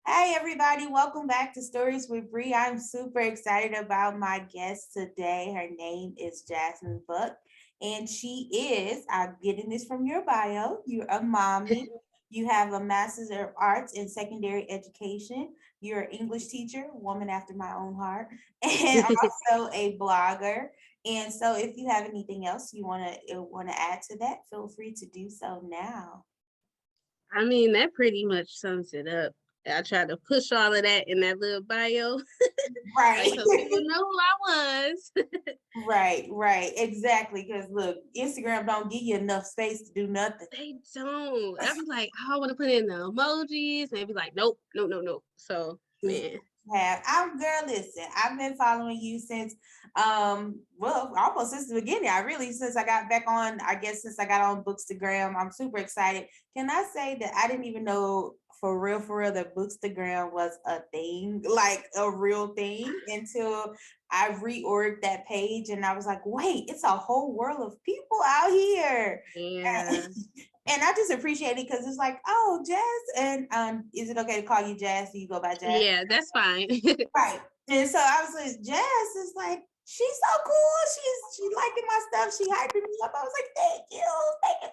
Hi, everybody. Welcome back to Stories with Bree. I'm super excited about my guest today. Her name is Jasmine Buck, and she is, I'm getting this from your bio, you're a mommy. You have a Master's of Arts in Secondary Education. You're an English teacher, woman after my own heart, and also a blogger. And so if you have anything else you want to add to that, feel free to do so now. I mean, that pretty much sums it up. I tried to push all of that in that little bio, like Right. so people know who I was. Right, exactly. Because look, Instagram don't give you enough space to do nothing. They don't. I'd be like, oh, I want to put in the emojis, and they'd be like, nope, no, no, no. So Just man, have I'm girl. Listen, I've been following you since, well, almost since the beginning. I really since I got back on. I guess since I got on Bookstagram, I'm super excited. Can I say that I didn't even know for real, that Bookstagram was a thing, like a real thing, until I reorged that page and I was like, wait, it's a whole world of people out here. yeah, And I just appreciate it because it's like, oh, Jazz, and is it okay to call you Jazz? Do you go by Jazz? yeah, that's fine. Right. And so I was like, Jazz is like, she's so cool. She's liking my stuff. She hyping me up. I was like, thank you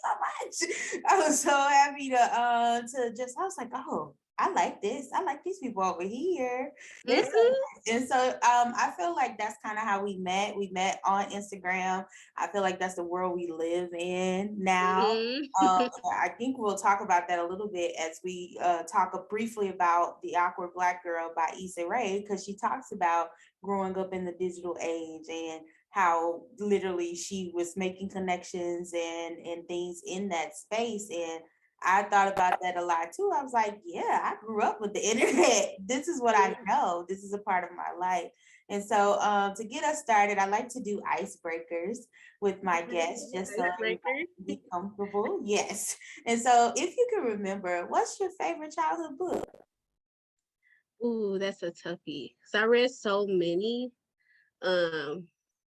so much. I was so happy to just I was like, oh, I like this. I like these people over here. They're so hmm nice. And so I feel like that's kind of how we met. We met on Instagram. I feel like that's the world we live in now. hmm I think we'll talk about that a little bit as we talk briefly about The Awkward Black Girl by Issa Rae, because she talks about growing up in the digital age and how literally she was making connections and things in that space. And I thought about that a lot too. I was like, yeah, I grew up with the internet. This is what I know. This is a part of my life. And so to get us started, I like to do icebreakers with my guests just so Icebreaker. be comfortable. Yes. And so if you can remember, what's your favorite childhood book? Ooh, that's a toughie. So I read so many. Um,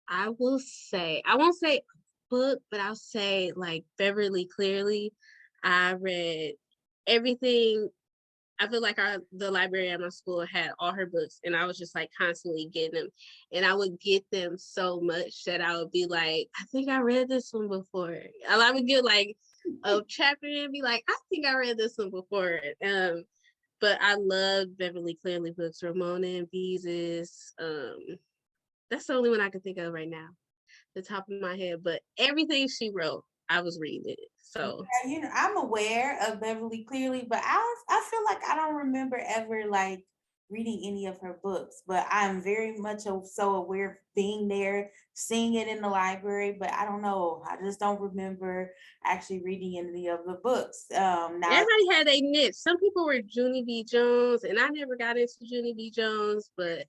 I will say, I won't say book, but I'll say like Beverly Clearly. I read everything. I feel like the library at my school had all her books, and I was just like constantly getting them, and I would get them so much that I would be like, I think I read this one before. And I would get like a chapter and be like, I think I read this one before. But I love Beverly Clearly books, Ramona and Beezus. That's the only one I can think of right now, the top of my head. But everything she wrote, I was reading it. So I'm aware of Beverly Clearly, but I feel like I don't remember ever like reading any of her books. But I'm very much so aware of being there, seeing it in the library. But I don't know. I just don't remember actually reading any of the books. Now, everybody had a niche. Some people were Junie B. Jones, and I never got into Junie B. Jones, but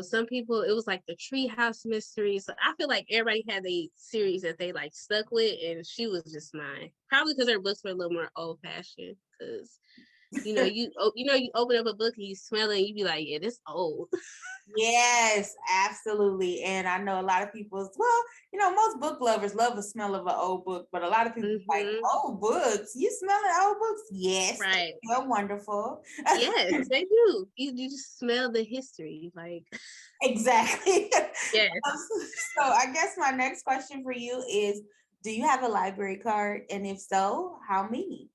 some people it was like the Treehouse Mysteries. So I feel like everybody had a series that they like stuck with, and she was just mine. Probably because her books were a little more old fashioned. Because you open up a book and you smell it, and you be like, yeah, this old. yes, absolutely. And I know a lot of people, well, most book lovers love the smell of an old book, but a lot of people like hmm old books. You smelling old books? Yes, they Right. smell wonderful. Yes, they do. You just smell the history, like Exactly. yes. So I guess my next question for you is, do you have a library card? And if so, how many?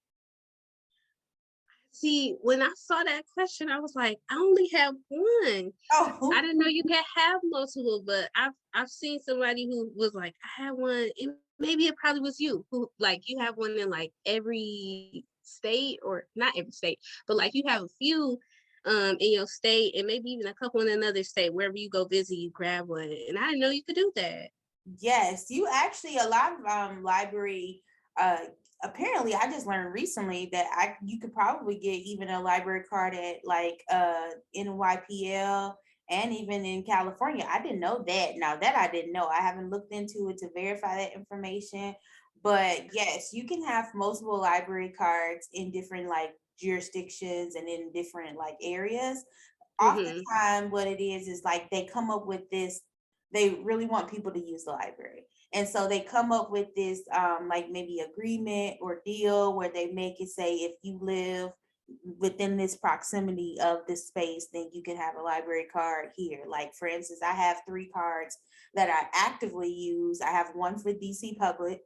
See, when I saw that question, I was like, I only have one. I Oh, didn't know you could have multiple, but I've seen somebody who was like, I had one, and maybe it probably was you who like you have one in like every state or not every state, but like you have a few in your state and maybe even a couple in another state. Wherever you go visit, you grab one. And I didn't know you could do that. yes, you actually a lot of library uh apparently I just learned recently that you could probably get even a library card at like NYPL and even in California. I didn't know that. Now that I didn't know. I haven't looked into it to verify that information. But yes, you can have multiple library cards in different like jurisdictions and in different like areas. hmm Oftentimes what it is like they come up with this, they really want people to use the library. And so they come up with this like maybe agreement or deal where they make it say if you live within this proximity of this space, then you can have a library card here. Like for instance, I have 3 cards that I actively use. I have one for DC Public,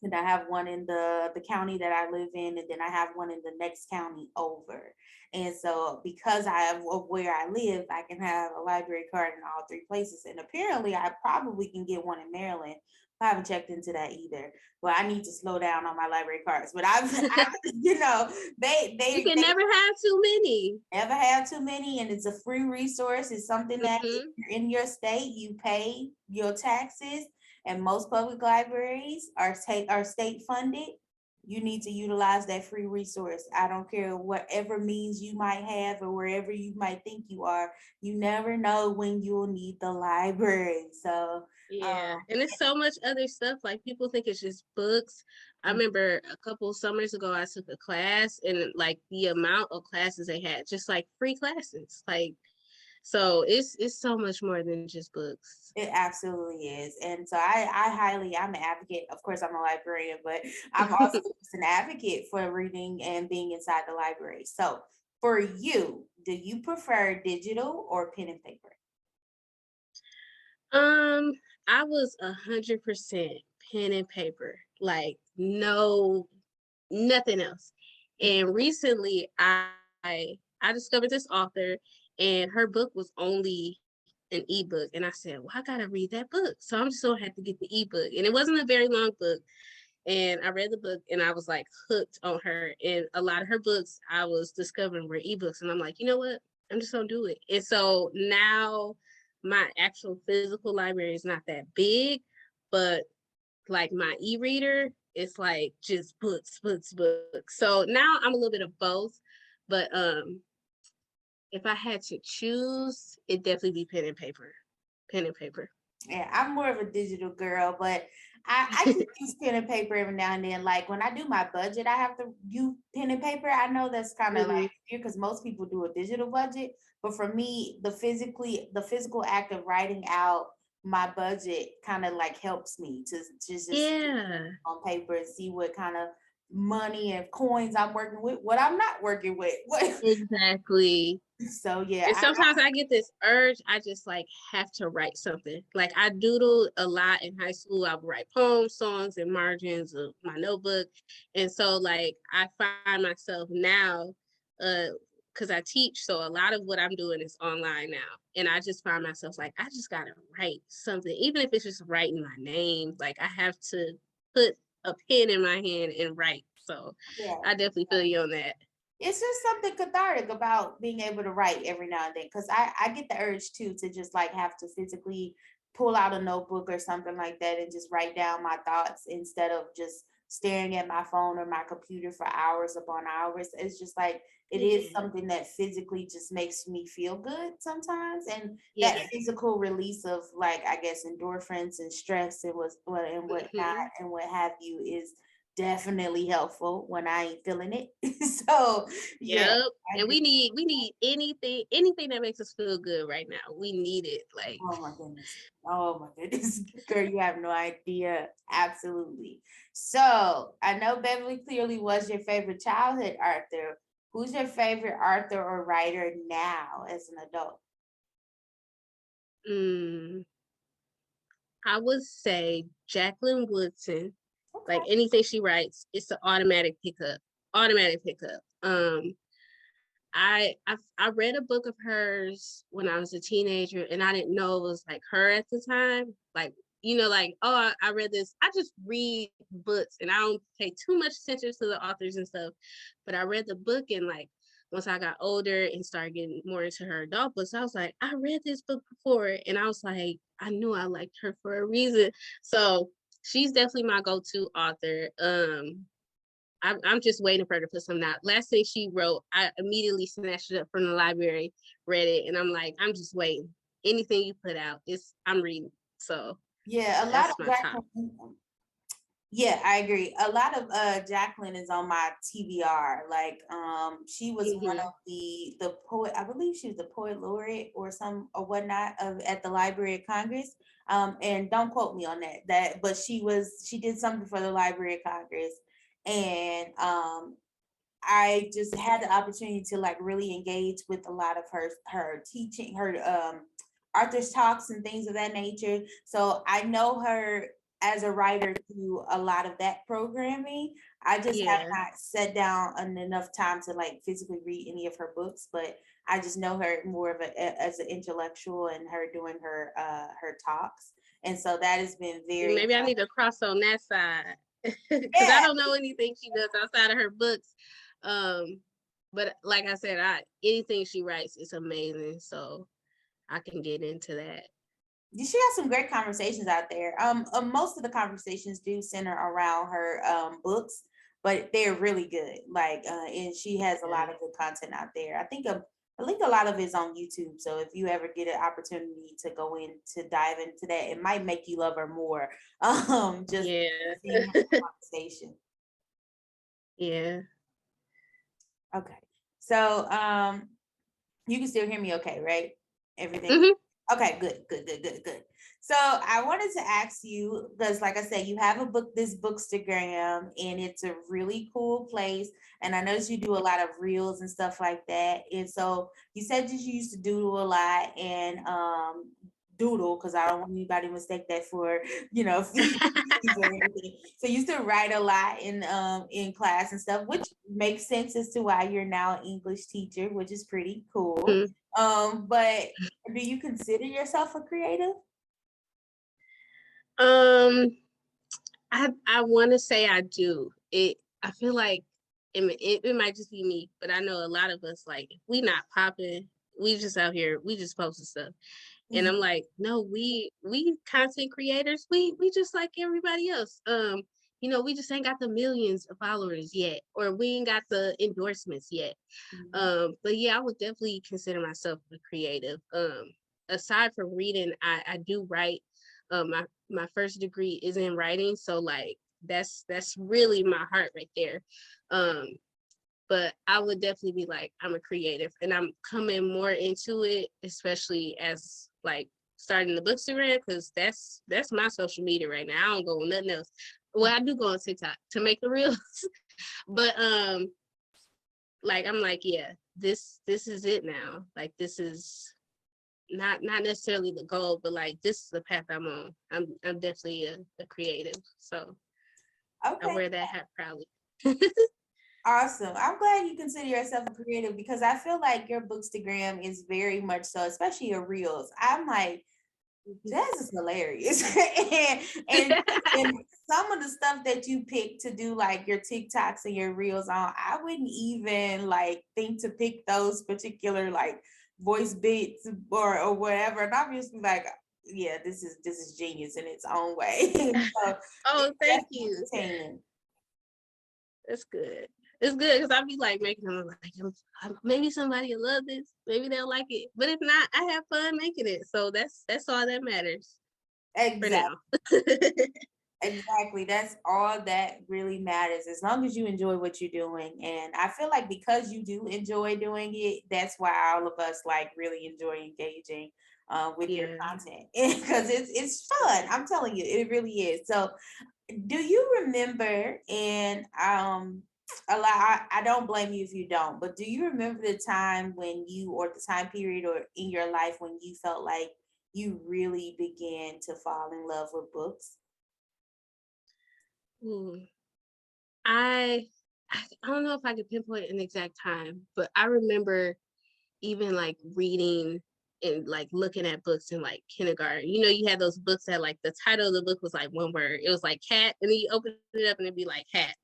and I have one in the county that I live in, and then I have one in the next county over. And so because I have of where I live, I can have a library card in all 3 places. And apparently I probably can get one in Maryland. I haven't checked into that either. But I need to slow down on my library cards. But I've you know, You can they never have too many. never have too many, and it's a free resource. It's something that if Hmm. you're in your state, you pay your taxes, and most public libraries are state funded. You need to utilize that free resource. I don't care whatever means you might have or wherever you might think you are. You never know when you'll need the library. So Yeah, and it's so much other stuff. Like people think it's just books. I remember a couple summers ago, I took a class, and like the amount of classes they had, just like free classes. Like, so it's so much more than just books. it absolutely is. And so I'm an advocate. Of course, I'm a librarian, but I'm also just an advocate for reading and being inside the library. So for you, do you prefer digital or pen and paper? Um, I was 100% pen and paper, like no, nothing else. And recently, I discovered this author, and her book was only an ebook, and I said, "Well, I gotta read that book." So I'm just gonna have to get the ebook, and it wasn't a very long book. And I read the book, and I was like hooked on her. And a lot of her books I was discovering were ebooks, and I'm like, you know what? I'm just gonna do it. And so now my actual physical library is not that big, but like my e-reader, it's like just books, books, books. So now I'm a little bit of both, but if I had to choose, it'd definitely be pen and paper. Pen and paper. Yeah, I'm more of a digital girl, but I can use pen and paper every now and then. Like when I do my budget, I have to use pen and paper. I know that's kind of like Mhm. weird because most people do a digital budget, but for me, the physical act of writing out my budget kind of like helps me to just Yeah, on paper and see what kind of money and coins I'm working with, what I'm not working with. exactly. So yeah, And sometimes I get this urge, I just like have to write something. Like I doodled a lot in high school. I would write poems, songs, and margins of my notebook. And so like I find myself now, because I teach, so a lot of what I'm doing is online now. And I just find myself like, I just gotta write something, even if it's just writing my name. Like I have to put a pen in my hand and write. So yeah. I definitely feel you on that. It's just something cathartic about being able to write every now and then because I get the urge too to just like have to physically pull out a notebook or something like that and just write down my thoughts instead of just staring at my phone or my computer for hours upon hours. It's just like it is Yeah. something that physically just makes me feel good sometimes, and that Yeah. physical release of like I guess endorphins and stress and and whatnot Mhm. and what have you is definitely helpful when I ain't feeling it. So yeah, Yep. I And get. we need anything that makes us feel good right now. We need it. Like, Oh my goodness. Oh my goodness. Girl, you have no idea. Absolutely. So I know Beverly clearly was your favorite childhood Arthur. Who's your favorite Arthur or writer now as an adult? mm, I would say Jacqueline Woodson. Like Okay. anything she writes, it's an automatic pickup. Automatic pickup. I read a book of hers when I was a teenager, and I didn't know it was like her at the time. Like, like, oh, I read this. I just read books, and I don't pay too much attention to the authors and stuff. But I read the book, and like once I got older and started getting more into her adult books, I was like, I read this book before, and I was like, I knew I liked her for a reason. So she's definitely my go-to author. I'm just waiting for her to put something out. Last thing she wrote, I immediately snatched it up from the library, read it, and I'm like, I'm just waiting. Anything you put out, I'm reading. So Yeah, a lot of that's my top. Jacqueline. Yeah, I agree. A lot of Jacqueline is on my TBR. Like she was one Hmm. of the poet, I believe she was the poet laureate or some or whatnot of at the Library of Congress. And don't quote me on but she did something for the Library of Congress. And I just had the opportunity to like really engage with a lot of her teaching, her Arthur's talks and things of that nature. So I know her as a writer through a lot of that programming. I just have Yeah. not sat down enough time to like physically read any of her books, but I just know her more of as an intellectual and her doing her talks. And so that has been very Maybe I need to cross on that side because I yeah. don't know anything she does outside of her books. But like I said, anything she writes is amazing, so I can get into that. She has some great conversations out there. Most of the conversations do center around her books, but they're really good. Like, and she has a lot Yeah. of good content out there. I think a lot of it's on YouTube. So if you ever get an opportunity to go in to dive into that, it might make you love her more. Just Yeah. seeing her conversation. Yeah. Okay, so you can still hear me, okay, right? Everything. Hmm. Okay, good, good, good, good, good. So I wanted to ask you, because like I said, you have a book, this Bookstagram, and it's a really cool place. And I noticed you do a lot of reels and stuff like that. And so you said that you used to doodle a lot and doodle, because I don't want anybody to mistake that for, feces or anything. So you used to write a lot in class and stuff, which makes sense as to why you're now an English teacher, which is pretty cool. But do you consider yourself a creative? Um, I want to say I do. I feel like it might just be me, but I know a lot of us, like, if we not popping, we just out here, we just posting stuff. And I'm like, no, we content creators, we just like everybody else. We just ain't got the millions of followers yet, or we ain't got the endorsements yet. Mhm. But yeah, I would definitely consider myself a creative. Aside from reading, I do write. My first degree is in writing, so like that's really my heart right there. Um, but I would definitely be like, I'm a creative, and I'm coming more into it, especially as like starting the Bookstagram, because that's my social media right now. I don't go on nothing else. Well, I do go on TikTok to make the reels, but like I'm like, yeah, this is it now. Like this is not necessarily the goal, but like this is the path I'm on. I'm definitely a creative, so I Okay, wear that hat proudly. awesome. I'm glad you consider yourself a creative because I feel like your Bookstagram is very much so, especially your reels. I'm like, this is hilarious. and some of the stuff that you pick to do like your TikToks and your reels on, I wouldn't even like think to pick those particular like voice bits or whatever. And I'm just like, yeah, this is genius in its own way. So Oh, it's thank definitely you. entertaining. That's good. It's good because I'll be like making them like, maybe somebody will love this, maybe they'll like it. But if not, I have fun making it. So that's all that matters for Exactly. now. Exactly. That's all that really matters. As long as you enjoy what you're doing. And I feel like because you do enjoy doing it, that's why all of us like really enjoy engaging with your Yeah. content because it's fun. I'm telling you, it really is. So do you remember and a lot I don't blame you if you don't, but do you remember the time when you or the time period or in your life when you felt like you really began to fall in love with books? Ooh. I I don't know if I could pinpoint an exact time, but I remember even like reading and like looking at books in like kindergarten. You had those books that like the title of the book was like one word. It was like cat, and then you open it up and it'd be like hat.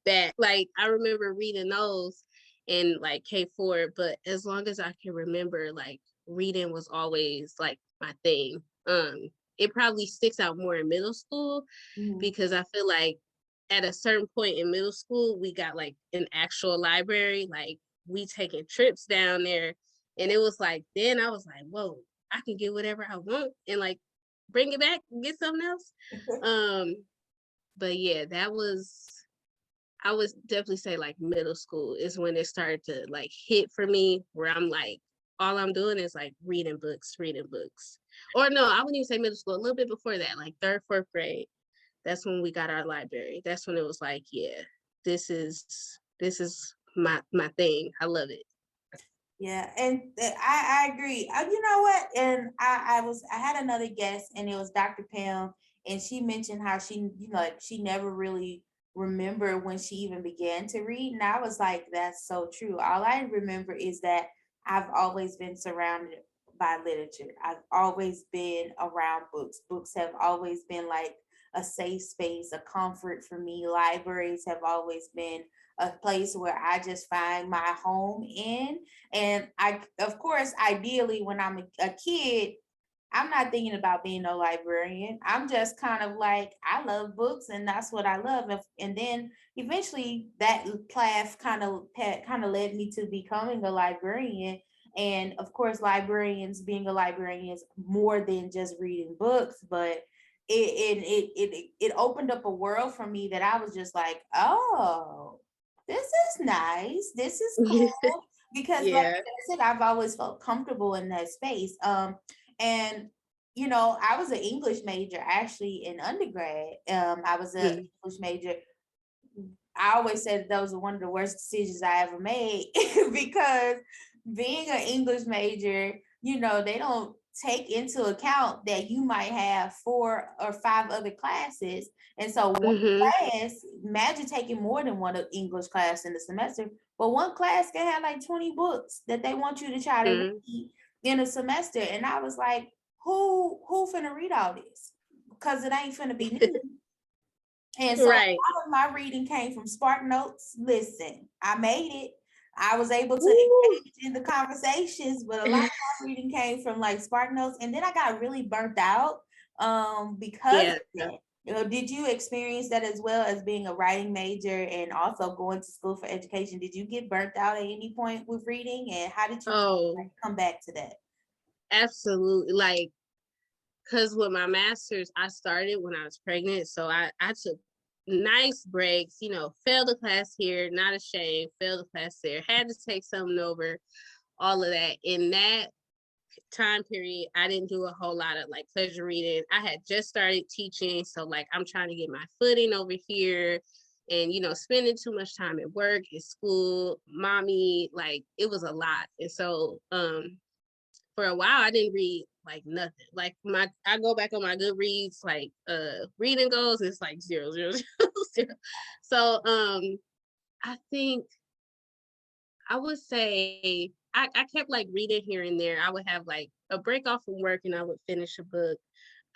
That like I remember reading those in like K4, but as long as I can remember, like reading was always like my thing. It probably sticks out more in middle school Mhm. because I feel like at a certain point in middle school, we got like an actual library, like we taking trips down there. And it was like, then I was like, whoa, I can get whatever I want and like bring it back and get something else. Um, but yeah, I would definitely say like middle school is when it started to like hit for me where I'm like, all I'm doing is like reading books, reading books. Or no, I wouldn't even say middle school, a little bit before that, like third, fourth grade. That's when we got our library. That's when it was like, yeah, this is my thing. I love it. Yeah, and I agree. You know what? And I had another guest, and it was Dr. Pam, and she mentioned how she, like she never really remembered when she even began to read, and I was like, that's so true. All I remember is that I've always been surrounded by literature. I've always been around books. Books have always been like a safe space, a comfort for me. Libraries have always been a place where I just find my home in. And I, of course, ideally, when I'm a kid, I'm not thinking about being a librarian. I'm just kind of like, I love books and that's what I love. And then eventually that path kind of led me to becoming a librarian. And of course, being a librarian is more than just reading books, but it opened up a world for me that I was just like, oh, this is nice. This is cool. Because like Yeah. I said, I've always felt comfortable in that space. And I was an English major actually in undergrad. I was an Mm. English major. I always said that was one of the worst decisions I ever made because being an English major, they don't take into account that you might have 4 or 5 other classes. And so one Mhm. class, imagine taking more than one English class in the semester, but one class can have like 20 books that they want you to try to Mm. read in a semester. And I was like, who finna read all this? Because it ain't finna be me. And so a Right. lot of my reading came from Spark Notes. Listen, I made it. I was able to Woo. engage in the conversations, but a lot of my reading came from like Spark Notes. And then I got really burnt out because of Yeah. that. Did you experience that as well as being a writing major and also going to school for education? Did you get burnt out at any point with reading? And how did you Oh, come back to that? absolutely. Like, cause with my master's, I started when I was pregnant, so I took nice breaks. Failed a class here, not ashamed. Failed a class there, had to take something over. All of that in that time period, I didn't do a whole lot of like pleasure reading. I had just started teaching, so like I'm trying to get my footing over here, and spending too much time at work, at school, mommy, like it was a lot. And so for a while I didn't read like nothing. Like I go back on my Goodreads, like reading goals, it's like zero, zero, zero, zero. So I think I would say I kept like reading here and there. I would have like a break off from work and I would finish a book.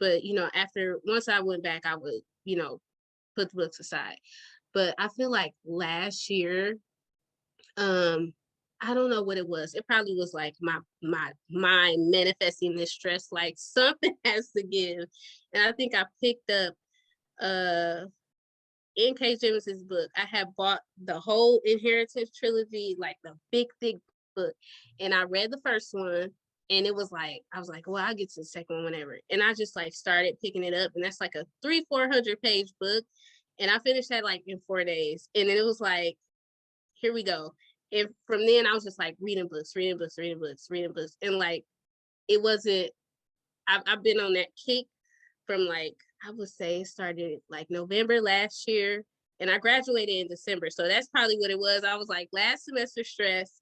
But after once I went back, I would, put the books aside. But I feel like last year, um, I don't know what it was. It probably was like my mind manifesting this stress, like something has to give. And I think I picked up uh N.K. Jemisin's book. I had bought the whole Inheritance trilogy, like the big, thick book. And I read the first one and it was like, I was like, well, I'll get to the second one whenever. And I just like started picking it up. And that's like a 400 page book. And I finished that like in 4 days. And then it was like, here we go. And from then I was just like reading books, reading books, reading books, reading books. And like, it wasn't, I've been on that kick from like, I would say it started like November last year and I graduated in December. So that's probably what it was. I was like, last semester stress,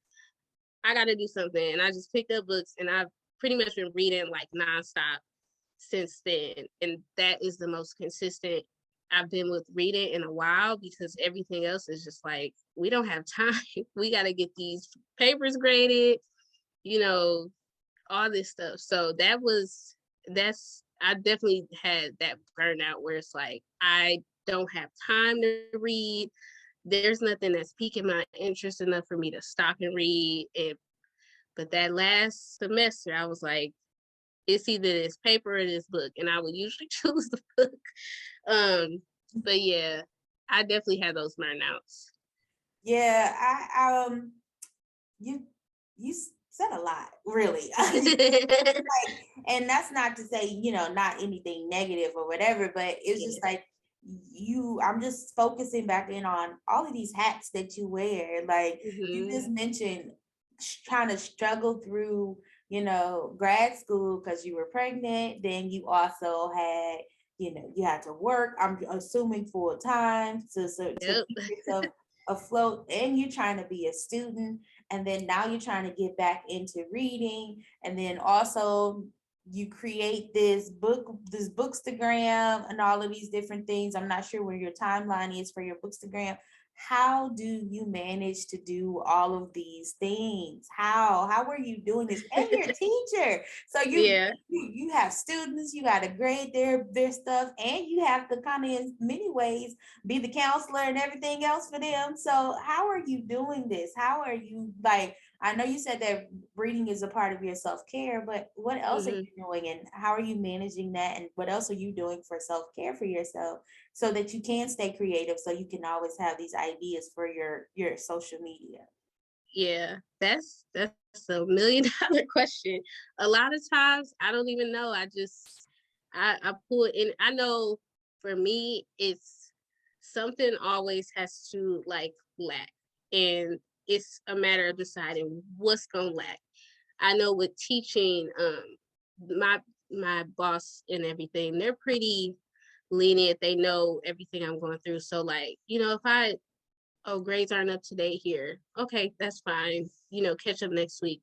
I got to do something. And I just picked up books and I've pretty much been reading like nonstop since then. And that is the most consistent I've been with reading in a while because everything else is just like, we don't have time. We got to get these papers graded, you know, all this stuff. So I definitely had that burnout where it's like I don't have time to read. There's nothing that's piquing my interest enough for me to stop and read. But that last semester, I was like, it's either this paper or this book, and I would usually choose the book. Um, but yeah, I definitely had those burnouts. Yeah, you said a lot, really. And that's not to say, not anything negative or whatever, but it's just Yeah. like I'm just focusing back in on all of these hats that you wear. Like you Hmm. just mentioned trying to struggle through, grad school because you were pregnant. Then you also had, you had to work, I'm assuming full time to Yep. keep yourself afloat, and you're trying to be a student, and then now you're trying to get back into reading, and then also you create this bookstagram and all of these different things. I'm not sure where your timeline is for your bookstagram. How do you manage to do all of these things? How are you doing this? And you're a teacher, so Yeah. you have students, you got to grade their stuff, and you have to kind of in many ways be the counselor and everything else for them. So how are you doing this? How are you, like, I know you said that reading is a part of your self-care, but what else are Hmm. you doing, and how are you managing that, and what else are you doing for self-care for yourself so that you can stay creative, so you can always have these ideas for your social media? Yeah, that's a $1 million question. A lot of times I don't even know. I pull in. I know for me, it's something always has to like lack, and it's a matter of deciding what's gonna lack. I know with teaching, my my boss and everything, they're pretty lenient. They know everything I'm going through. So like, if I oh, grades aren't up to date here. Okay, that's fine. Catch up next week.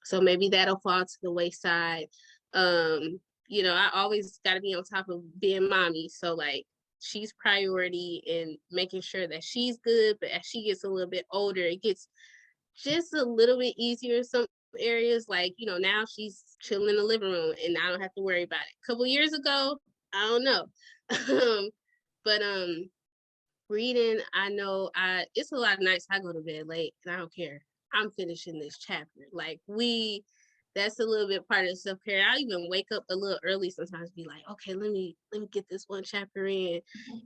So maybe that'll fall to the wayside. I always got to be on top of being mommy. So like she's priority in making sure that she's good, but as she gets a little bit older, it gets just a little bit easier in some areas. Like, now she's chilling in the living room and I don't have to worry about it. A couple years ago, I don't know. But reading, I know it's a lot of nights I go to bed late and I don't care. I'm finishing this chapter. Like that's a little bit part of self-care. I even wake up a little early sometimes, be like, okay, let me get this one chapter in.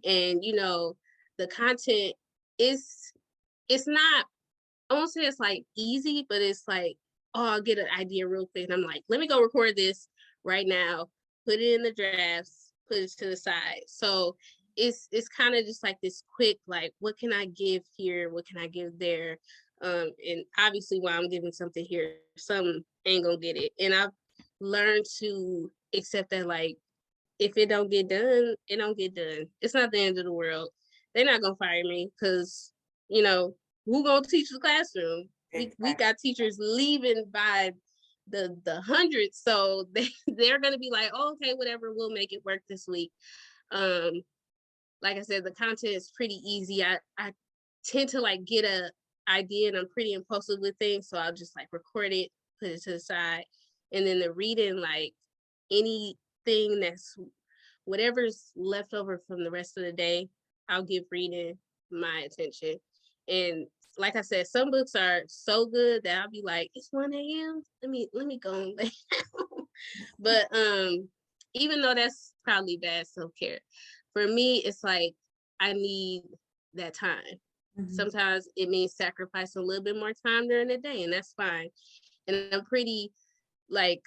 And the content is it's not, I won't say it's like easy, but it's like, oh, I'll get an idea real quick. And I'm like, let me go record this right now, put it in the drafts, put it to the side. So it's kind of just like this quick, like, what can I give here? What can I give there? And obviously while I'm giving something here, some ain't gonna get it. And I've learned to accept that, like, if it don't get done, it don't get done. It's not the end of the world. They're not gonna fire me because, you know, who gonna teach the classroom? We Exactly. got teachers leaving by the hundreds, so they're gonna be like, oh, okay, whatever, we'll make it work this week. Um, like I said, the content is pretty easy. I tend to like get a idea and I'm pretty impulsive with things, so I'll just like record it, put it to the side, and then the reading, like anything that's whatever's left over from the rest of the day, I'll give reading my attention. And like I said, some books are so good that I'll be like, it's 1 a.m. Let me go and lay down. But even though that's probably bad self-care, for me, it's like I need that time. Mhm. Sometimes it means sacrificing a little bit more time during the day, and that's fine. And I'm pretty like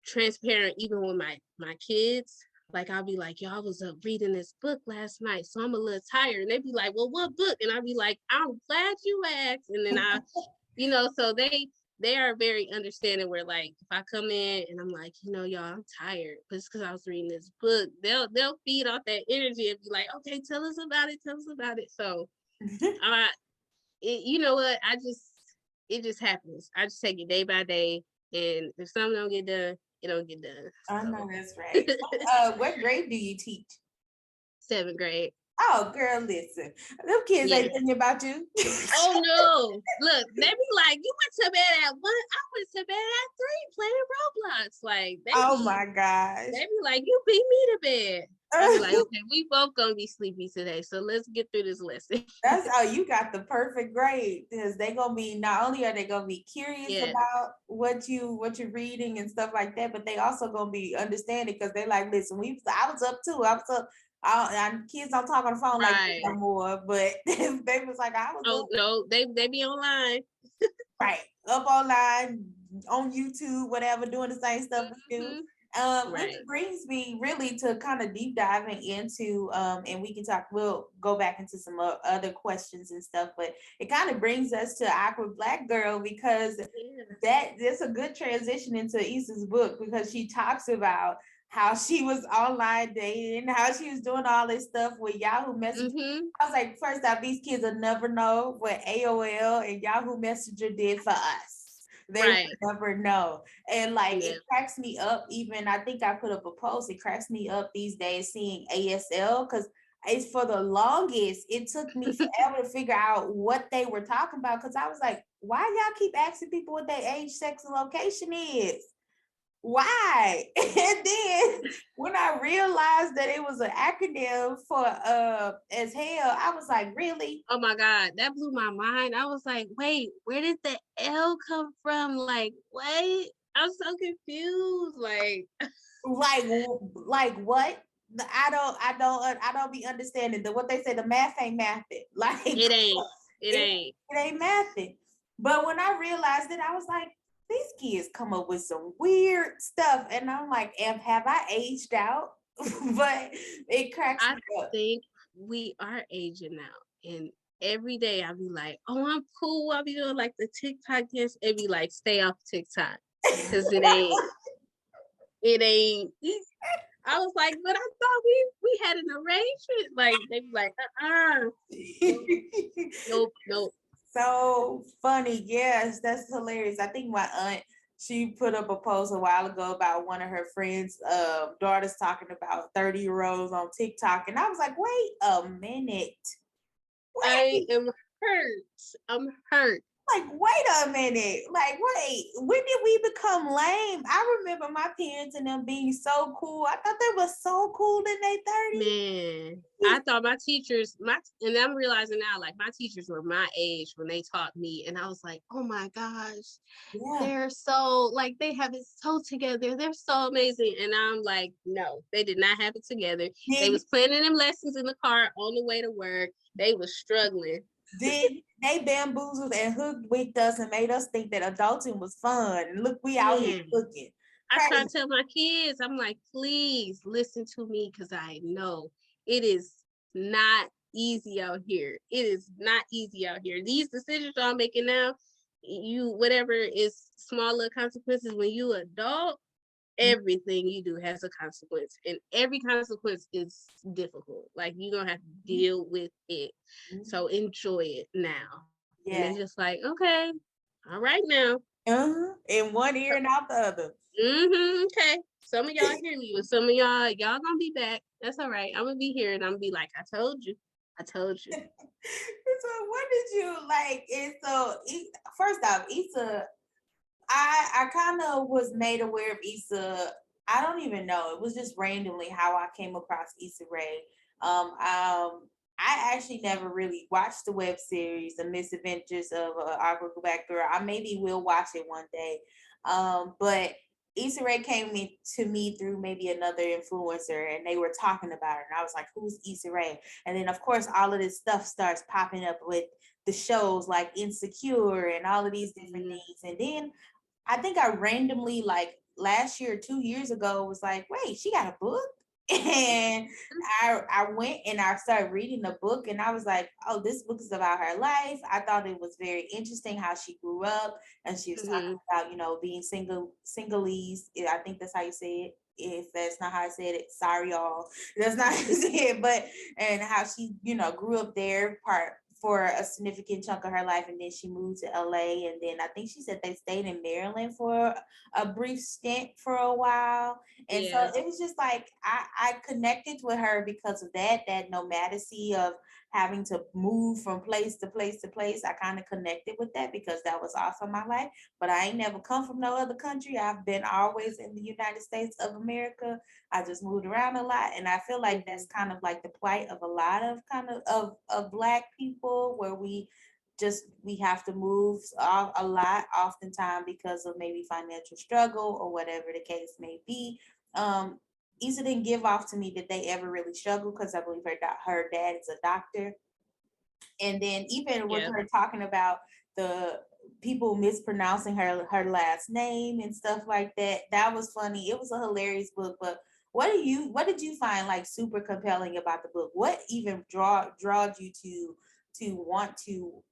transparent even with my kids. Like I'll be like, yo, I was up reading this book last night, so I'm a little tired. And they'd be like, well, what book? And I'd be like, I'm glad you asked. And then so they are very understanding where like if I come in and I'm like, y'all, I'm tired, but it's because I was reading this book, they'll feed off that energy and be like, okay, tell us about it, tell us about it. So you know what? It just happens. I just take it day by day, and if something don't get done, it don't get done. I know So that's right. What grade do you teach? 7th grade. Oh, girl, listen. Them kids Yeah. ain't thinking about you. Oh no! Look, they be like, "You went to bed at 1. I went to bed at 3 playing Roblox." Like Oh my gosh. they be like, "You beat me to bed." I be like, "Okay, we both gonna be sleepy today, so let's get through this lesson." That's how you got the perfect grade, because they gonna be, not only are they gonna be curious Yeah. about what you're reading and stuff like that, but they also gonna be understanding because they like, listen, I was up too. I was up. Kids don't talk on the phone like that no Right. more, but they was like, I was Oh up, no, they be online. right, up online on YouTube, whatever, doing the same stuff we do. Hmm. Which Right. brings me really to kind of deep diving into, and we can talk, we'll go back into some other questions and stuff, but it kind of brings us to Awkward Black Girl, because Yeah. that's a good transition into Issa's book, because she talks about how she was online dating, how she was doing all this stuff with Yahoo Messenger. Mm-hmm. I was like, first off, these kids will never know what AOL and Yahoo Messenger did for us. They will Right. never know. And like, Yeah. it cracks me up. Even I think I put up a post. It cracks me up these days seeing ASL, because it's for the longest. It took me forever to figure out what they were talking about, because I was like, why y'all keep asking people what their age, sex, and location is? Why? And then when I realized that it was an acronym for as hell, I was like, really? Oh my God, that blew my mind. I was like, wait, where did the L come from? Like, what? I'm so confused. Like, Like what? I don't be understanding what they say. The math ain't mathing. Like it ain't. It it, ain't. it ain't mathing. But when I realized it, I was like, these kids come up with some weird stuff, and I'm like, have I aged out? But it cracks I me up. think we are aging now. And every day I'll be like, oh, I'm cool. I'll be doing like the TikTok dance. It be like, stay off TikTok. Cause it ain't. I was like, but I thought we had an arrangement. Like they be like, nope, nope, nope. So funny. Yes, that's hilarious. I think my aunt, she put up a post a while ago about one of her friends' daughters talking about 30-year-olds on TikTok. And I was like, wait a minute. I Wait. am hurt. I'm hurt. Like, wait a minute. Like, wait, when did we become lame? I remember my parents and them being so cool. I thought they were so cool in their 30s. Man, I thought my teachers, and I'm realizing now, like my teachers were my age when they taught me, and I was like, oh my gosh, Yeah. they're so like they have it so together. They're so amazing, and I'm like, no, they did not have it together. They was planning them lessons in the car on the way to work. They was struggling. They bamboozled and hoodwinked us and made us think that adulting was fun. And look, we out here Man, looking I try crazy. to tell my kids, I'm like, please listen to me because I know it is not easy out here. It is not easy out here. These decisions y'all making now, you whatever is small little consequences when you adult, everything you do has a consequence. And every consequence is difficult. Like you're gonna have to deal with it. So enjoy it now. And Yeah. they just like, okay, all right now. In one ear and out the other. Okay. Some of y'all hear me, but some of y'all gonna be back. That's all right. I'm gonna be here and I'm gonna be like, I told you. I told you. So what did you like? And so first off, Issa, I kind of was made aware of Issa. I don't even know. It was just randomly how I came across Issa Rae. I actually never really watched the web series, The Misadventures of Awkward Black Girl. I maybe will watch it one day. But Issa Rae came to me through maybe another influencer, and they were talking about her, and I was like, "Who's Issa Rae?" And then, of course, all of this stuff starts popping up with the shows like Insecure and all of these different things. And then I think I randomly, like last year, 2 years ago, was like, wait, she got a book? And I went and I started reading the book, and I was like, oh, this book is about her life. I thought it was very interesting how she grew up, and she was talking about, being singleese. I think that's how you say it. If that's not how I said it, sorry y'all. That's not how I said it, but and how she, grew up there for a significant chunk of her life, and then she moved to LA, and then I think she said they stayed in Maryland for a brief stint for a while. And so Yeah. it was just like I connected with her because of that nomadacy of having to move from place to place to place. I kind of connected with that because that was also my life. But I ain't never come from no other country. I've been always in the United States of America. I just moved around a lot, and I feel like that's kind of like the plight of a lot of of Black people, where we have to move a lot oftentimes because of maybe financial struggle or whatever the case may be. Issa didn't give off to me that they ever really struggled, because I believe her dad is a doctor. And then even with Yeah. her talking about the people mispronouncing her last name and stuff like that, that was funny. It was a hilarious book. But what did you find like super compelling about the book? What even drawed you to want to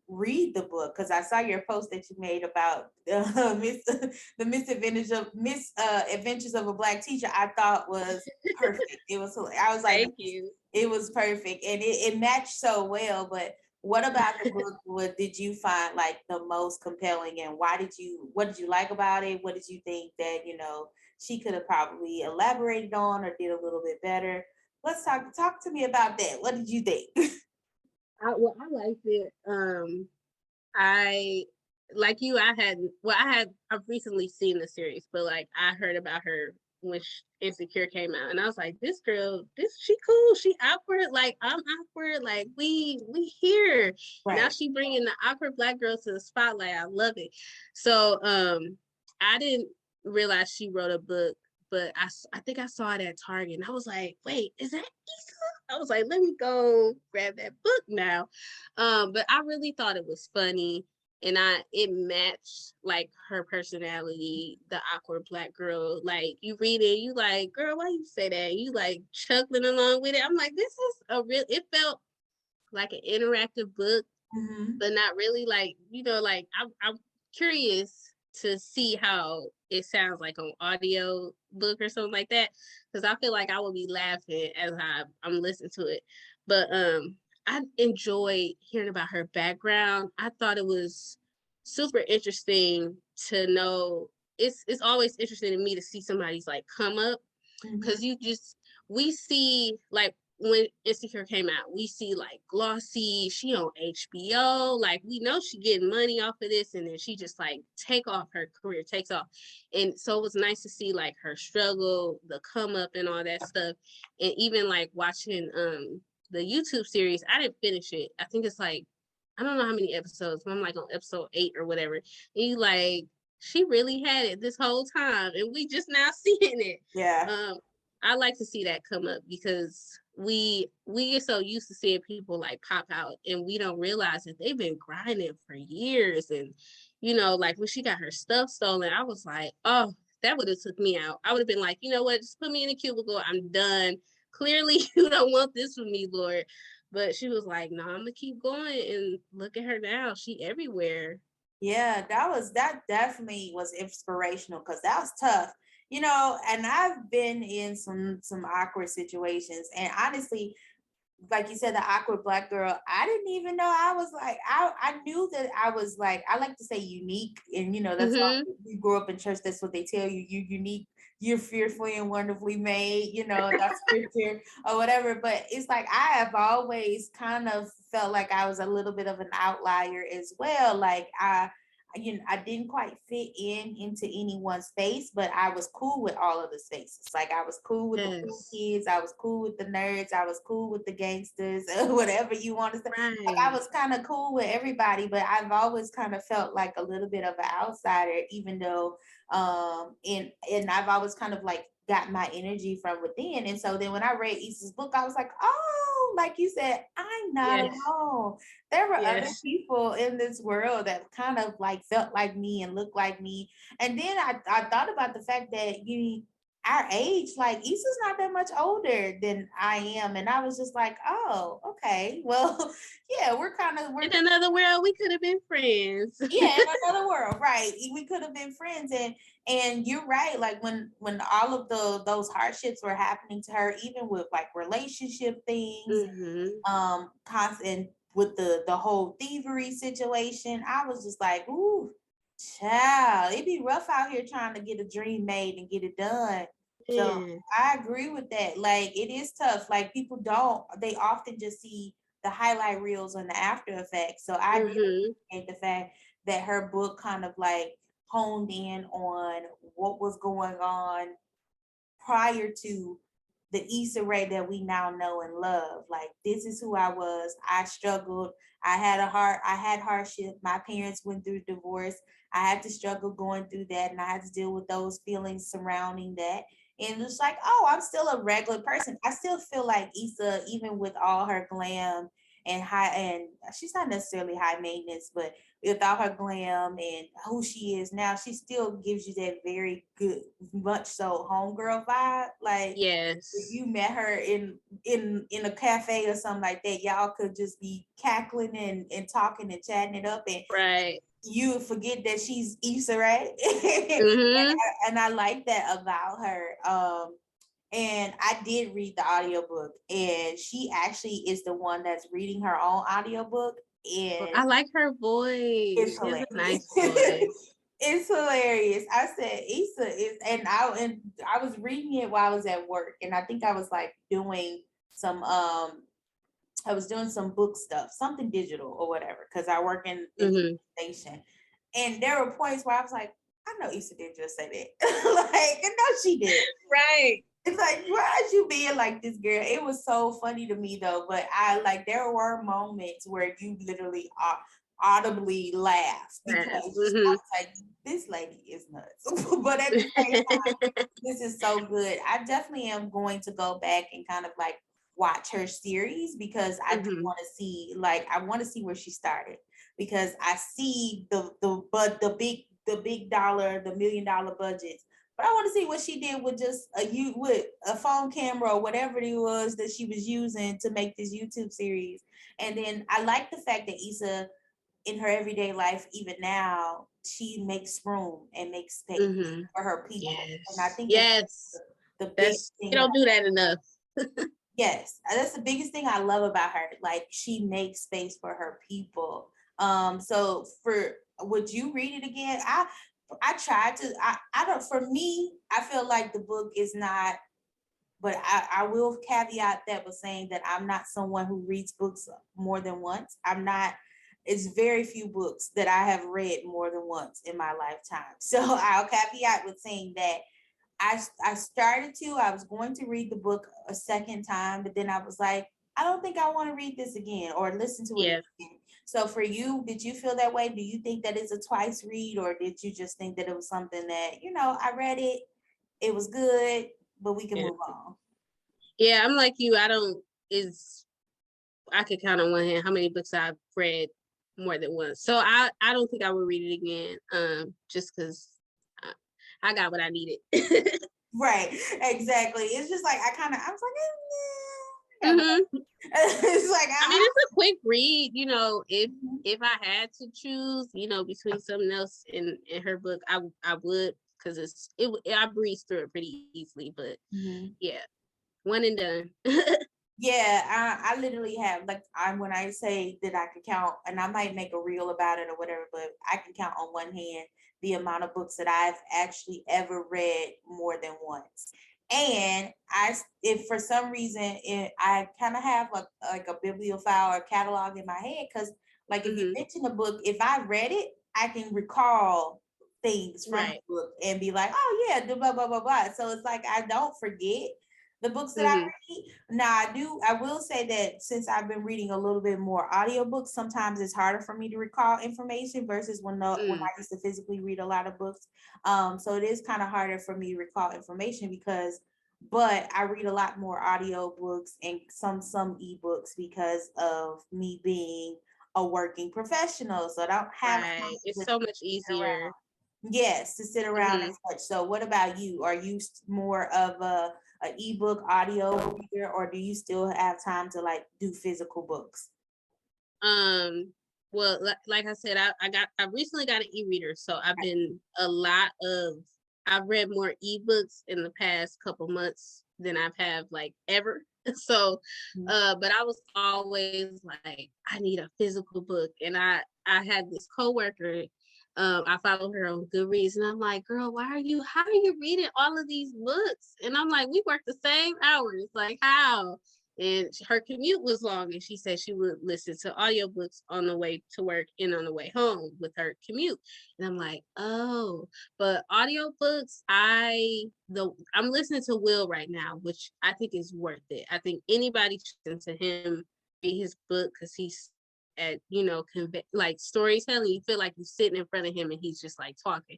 read the book because I saw your post that you made about the Adventures of a Black Teacher. I thought was perfect. It was, I was like, Thank you. it was perfect, and it matched so well. But what about the book? What did you find like the most compelling, and what did you like about it? What did you think that, she could have probably elaborated on or did a little bit better? Let's talk to me about that. What did you think? I liked it. I like you. I've recently seen the series, but like I heard about her when Insecure came out, and I was like, this girl, she cool. She awkward. Like I'm awkward. Like we here now. Right. She bringing the awkward Black girl to the spotlight. I love it. So I didn't realize she wrote a book, but I think I saw it at Target, and I was like, wait, is that Issa? I was like, let me go grab that book now. But I really thought it was funny, and it matched like her personality, the awkward Black girl. Like you read it, you like, girl, why you say that? You like chuckling along with it. I'm like, this is it felt like an interactive book, but not really like, like I'm curious to see how it sounds like on audio book or something like that, because I feel like I will be laughing as I'm listening to it. But I enjoyed hearing about her background. I thought it was super interesting to know. It's always interesting to me to see somebody's like come up, because we see like when Insecure came out, we see like Glossy, she on HBO, like we know she getting money off of this, and then she just like her career takes off. And so it was nice to see like her struggle, the come up and all that stuff. And even like watching the YouTube series, I didn't finish it. I think it's like, I don't know how many episodes, but I'm like on episode 8 or whatever. And you like, she really had it this whole time, and we just now seeing it. Yeah. I like to see that come up, because we get so used to seeing people like pop out, and we don't realize that they've been grinding for years. And like when she got her stuff stolen, I was like, oh, that would have took me out. I would have been like, you know what, just put me in a cubicle, I'm done. Clearly you don't want this from me, Lord. But she was like, no, I'm gonna keep going. And look at her now, she everywhere. Yeah, that definitely was inspirational because that was tough. And I've been in some awkward situations, and honestly, like you said, the awkward Black girl, I didn't even know I was like, I knew that I was like, I like to say unique, and that's all, you grew up in church, that's what they tell you, you're unique, you're fearfully and wonderfully made, that's scripture or whatever. But it's like I have always kind of felt like I was a little bit of an outlier as well. Like I didn't quite fit into anyone's space, but I was cool with all of the spaces. Like I was cool with the cool kids, I was cool with the nerds, I was cool with the gangsters, whatever you want to say. Right. Like I was kind of cool with everybody, but I've always kind of felt like a little bit of an outsider, even though and I've always kind of like got my energy from within. And so then when I read Issa's book, I was like, oh, like you said, I'm not alone. There were other people in this world that kind of like felt like me and looked like me. And then I thought about the fact that our age, like Issa's not that much older than I am. And I was just like, oh, okay. Well, yeah, we're in another world, we could have been friends. Yeah, in another world, right. We could have been friends. And you're right, like when all of those hardships were happening to her, even with like relationship things, constant with the whole thievery situation, I was just like, ooh, child, it'd be rough out here trying to get a dream made and get it done. So I agree with that. Like it is tough. Like people they often just see the highlight reels and the after effects. So I appreciate the fact that her book kind of like honed in on what was going on prior to the Issa Rae that we now know and love. Like this is who I was. I struggled. I had hardship. My parents went through divorce. I had to struggle going through that, and I had to deal with those feelings surrounding that. And it's like, oh, I'm still a regular person. I still feel like Issa, even with all her glam and she's not necessarily high maintenance, but without her glam and who she is now, she still gives you that very good, much so homegirl vibe. Like if Yes. you met her in a cafe or something like that, y'all could just be cackling and talking and chatting it up, and Right. you forget that she's Issa Rae. Mm-hmm. And I like that about her. And I did read the audiobook, and she actually is the one that's reading her own audiobook, and I like her voice. it's She has hilarious. a nice voice. It's hilarious. I said Issa is, and I was reading it while I was at work, and I think I was like doing some I was doing some book stuff, something digital or whatever, because I work in Mm-hmm. station. And there were points where I was like, I know Issa didn't just say that. Like, I know she did. Right. It's like, why is you being like this, girl? It was so funny to me though, but I like there were moments where you literally audibly laughed because I Mm-hmm. was like, this lady is nuts. But at the same time, this is so good. I definitely am going to go back and kind of like watch her series because I do Mm-hmm. want to see, like, I want to see where she started, because I see the big dollar, the $1 million budgets, but I want to see what she did with just with a phone camera or whatever it was that she was using to make this YouTube series. And then I like the fact that Issa, in her everyday life, even now, she makes room and makes space Mm-hmm. for her people. And I Yes. think that's Yes. the big That's thing you that don't do that enough. yes, that's the biggest thing I love about her. Like she makes space for her people. So for would you read it again? I tried to. I don't. For me, I feel like the book is not. But I will caveat that with saying that I'm not someone who reads books more than once. I'm not. It's very few books that I have read more than once in my lifetime. So I'll caveat with saying that I started to, I was going to read the book a second time, but then I was like, I don't think I want to read this again or listen to it Yeah. again. So for you, did you feel that way? Do you think that it's a twice read, or did you just think that it was something that, I read it, it was good, but we can Yeah. move on? Yeah, I'm like you. I could count on one hand how many books I've read more than once. So I don't think I would read it again. Just because I got what I needed. Right, exactly. It's just like I was like, Mm-hmm. it's like I mean, it's a quick read. Mhm. If I had to choose, between something else in her book, I would, because I breeze through it pretty easily. But Mhm. yeah, one and done. Yeah, I literally have, like, when I say that I could count, and I might make a reel about it or whatever, but I can count on one hand the amount of books that I've actually ever read more than once. And if for some reason I kind of have like a bibliophile or catalog in my head, because like if you Hmm. mention a book, if I read it, I can recall things from the Right. book and be like, oh yeah, blah blah blah blah. So it's like I don't forget the books that I Hmm. read. Now I will say that since I've been reading a little bit more audiobooks, sometimes it's harder for me to recall information versus when Mm. I used to physically read a lot of books. So it is kind of harder for me to recall information but I read a lot more audiobooks and some ebooks because of me being a working professional. So I don't have time Right. to It's just so much sit around. easier. Yes, to sit around Hmm. and such. So what about you? Are you more of a ebook audio reader, or do you still have time to like do physical books? Um, well, like I said, I recently got an e-reader, so I've read more ebooks in the past couple months than I've have like ever. So, Mhm. but I was always like, I need a physical book, and I had this coworker. I follow her on Goodreads, and I'm like, girl, how are you reading all of these books? And I'm like, we work the same hours, like how? And her commute was long, and she said she would listen to audiobooks on the way to work and on the way home with her commute. And I'm like, oh, but audiobooks, I'm listening to Will right now, which I think is worth it. I think anybody should listen to him read his book, because he's at like storytelling. You feel like you're sitting in front of him and he's just like talking.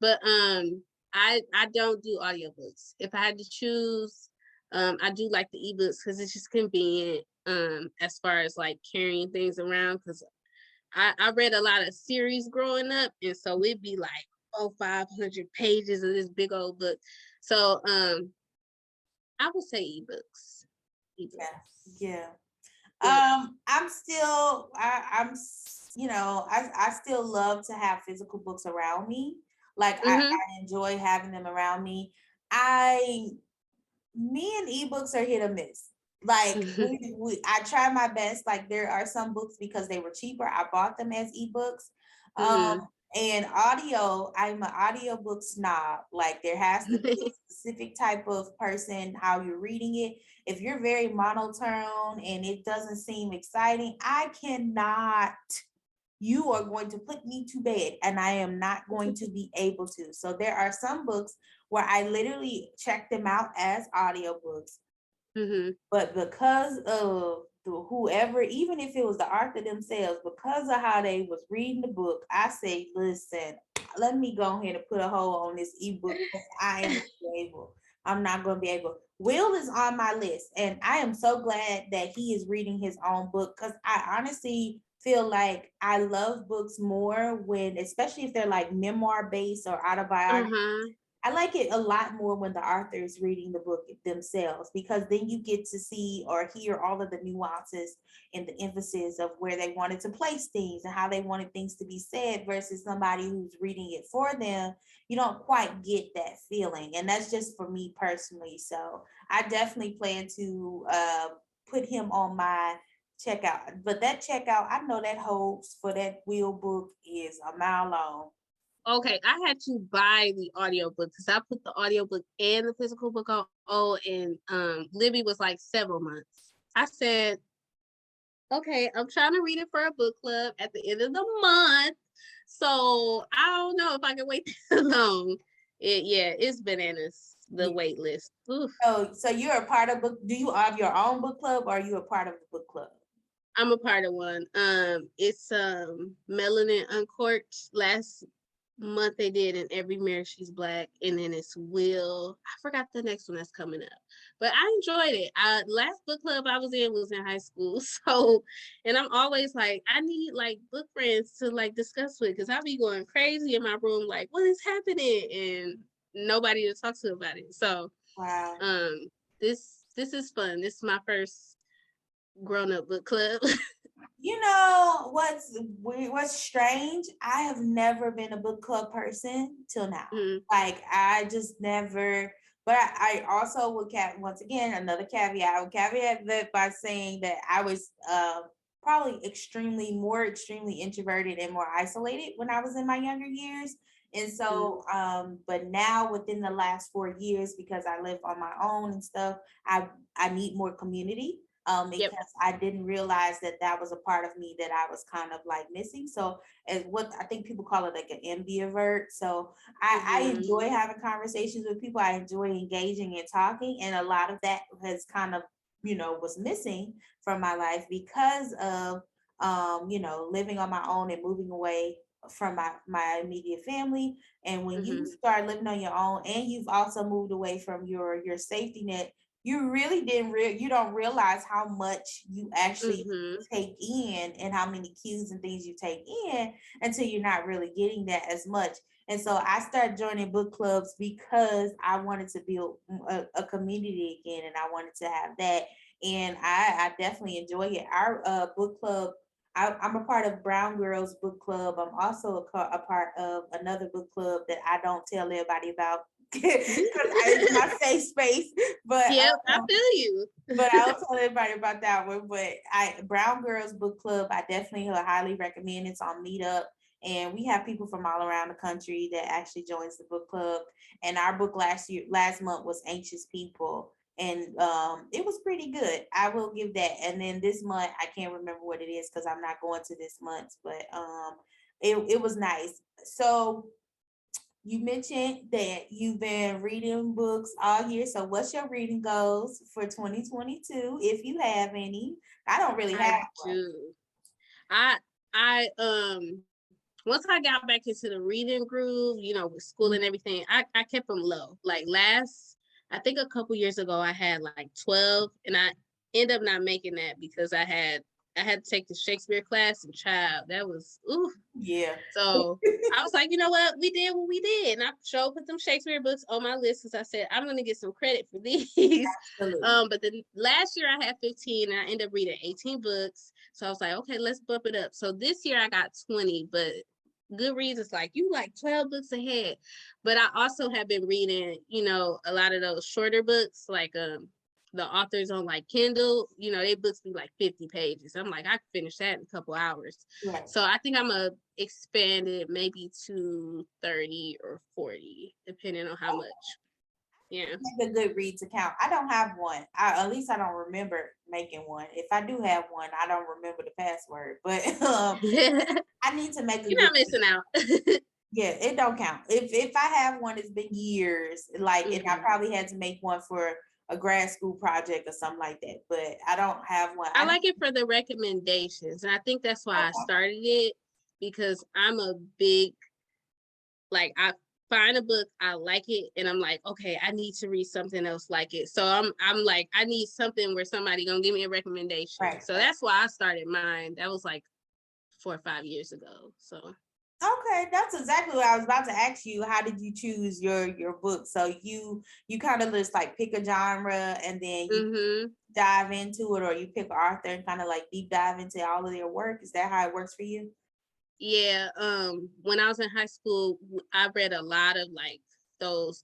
But I don't do audiobooks. If I had to choose, I do like the ebooks because it's just convenient, as far as like carrying things around, because I read a lot of series growing up, and so it'd be like 500 pages of this big old book. So I would say ebooks. Ebooks. Yeah. Yeah. I still love to have physical books around me. Like Mm-hmm. I enjoy having them around me. I Me and ebooks are hit or miss. Like I try my best. Like there are some books because they were cheaper. I bought them as ebooks. Mm-hmm. And audio, I'm an audiobook snob. Like there has to be a specific type of person how you're reading it. If you're very monotone and it doesn't seem exciting, I cannot. You are going to put me to bed and I am not going to be able to. So there are some books where I literally check them out as audiobooks, Mm-hmm. but because of whoever, even if it was the author themselves, because of how they was reading the book, I say, listen, let me go ahead and put a hold on this ebook because I am able. I'm not going to be able. Will is on my list, and I am so glad that he is reading his own book because I honestly feel like I love books more when, especially if they're like memoir based or autobiography. Uh-huh. I like it a lot more when the author is reading the book themselves because then you get to see or hear all of the nuances and the emphasis of where they wanted to place things and how they wanted things to be said versus somebody who's reading it for them. You don't quite get that feeling. And that's just for me personally. So I definitely plan to put him on my checkout. But that checkout, I know that holds for that wheel book is a mile long. Okay, I had to buy the audiobook because I put the audiobook and the physical book on and Libby was like several months. I said, okay, I'm trying to read it for a book club at the end of the month. So I don't know if I can wait that long. It's bananas, the Yeah. wait list. Oof. So you're a part of book. Do you have your own book club or are you a part of the book club? I'm a part of one. It's Melanin Uncorked. Last month they did in Every Mirror She's Black, and then it's Will. I forgot the next one that's coming up, but I enjoyed it. Last book club I was in high school, so and I'm always like I need like book friends to like discuss with because I'll be going crazy in my room like what is happening and nobody to talk to about it. So Wow. um, this is fun. This is my first grown up book club. You know what's strange? I have never been a book club person till now. Mm-hmm. Like I just never. But I also would once again another caveat. I would caveat that by saying that I was probably extremely introverted and more isolated when I was in my younger years. And so, but now within the last 4 years, because I live on my own and stuff, I need more community Yep. because I didn't realize that that was a part of me that I was kind of like missing. So, as what I think people call it like an ambivert. So, I Mm-hmm. enjoy having conversations with people. I enjoy engaging and talking, and a lot of that has kind of was missing from my life because of living on my own and moving away from my immediate family. And when you Mm-hmm. start living on your own and you've also moved away from your safety net, you really you don't realize how much you actually Mm-hmm. take in and how many cues and things you take in until you're not really getting that as much. And so I started joining book clubs because I wanted to build a community again and I wanted to have that. And I definitely enjoy it. Our book club, I'm a part of Brown Girls Book Club. I'm also a part of another book club that I don't tell everybody about because it's my safe space. But Yep, I feel you. but I'll tell everybody about that one. But Brown Girls Book Club, I definitely highly recommend. It's on Meetup, and we have people from all around the country that actually joins the book club. And our book last month was Anxious People, and it was pretty good. I will give that. And then this month, I can't remember what it is because I'm not going to this month, but it was nice. So you mentioned that you've been reading books all year. So what's your reading goals for 2022, if you have any? I don't really I have one. do. I I once I got back into the reading groove, with school and everything, I kept them low. Like I think a couple years ago I had like 12 and I ended up not making that because I I had to take the Shakespeare class, and child, that was ooh. Yeah. So I was like, you know what? We did what we did. And I sure put them Shakespeare books on my list because I said, I'm going to get some credit for these. But the last year I had 15 and I ended up reading 18 books. So I was like, okay, let's bump it up. So this year I got 20, but Goodreads is like, you like 12 books ahead. But I also have been reading, you know, a lot of those shorter books, like the authors on like Kindle, you know, they books be like 50 pages. I'm like, I can finish that in a couple hours. Right. So I think I'm gonna expand it maybe to 30 or 40, depending on how much. Yeah. Make a Goodreads account. I don't have one. At least I don't remember making one. If I do have one, I don't remember the password. But I need to make a You're not missing out. Yeah, it don't count. If I have one, it's been years. Like, and I probably had to make one for a grad school project or something like that. But I don't have one. I like it for the recommendations, and I think that's why I started it, because I'm a big, like, I find a book, I like it, and I'm like, okay, I need to read something else like it. So I'm like, I need something where somebody gonna give me a recommendation. Right. So that's why I started mine. That was like 4 or 5 years ago. So okay, that's exactly what I was about to ask you. How did you choose your book? So you kind of just like pick a genre and then you dive into it, or you pick an author and kind of like deep dive into all of their work. Is that how it works for you? Yeah, when I was in high school, I read a lot of like those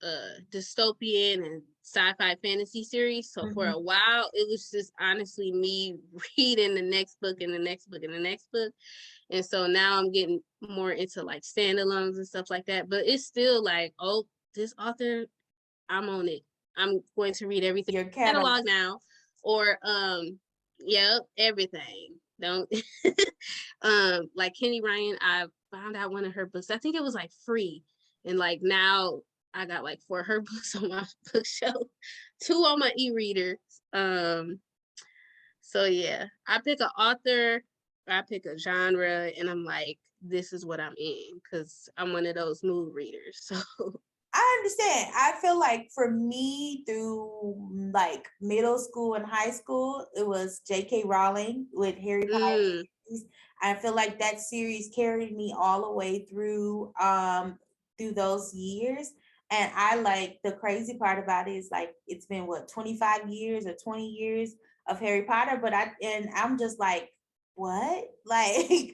dystopian and sci-fi fantasy series. So for a while, it was just honestly me reading the next book and the next book and the next book. And so now I'm getting more into like standalones and stuff like that. But it's still like, oh, this author, I'm on it. I'm going to read everything. Your catalog now, or yeah, everything. Don't like Kenny Ryan. I found out one of her books. I think it was like free, and like now I got like 4 of her books on my bookshelf, 2 on my e-reader. So yeah, I pick an author, I pick a genre, and I'm like, this is what I'm in, because I'm one of those mood readers. So I understand. I feel like for me, through like middle school and high school, it was J.K. Rowling with Harry Potter. I feel like that series carried me all the way through those years. And I like, the crazy part about it is like, it's been what, 25 years or 20 years of Harry Potter, but I'm just like, what? Like,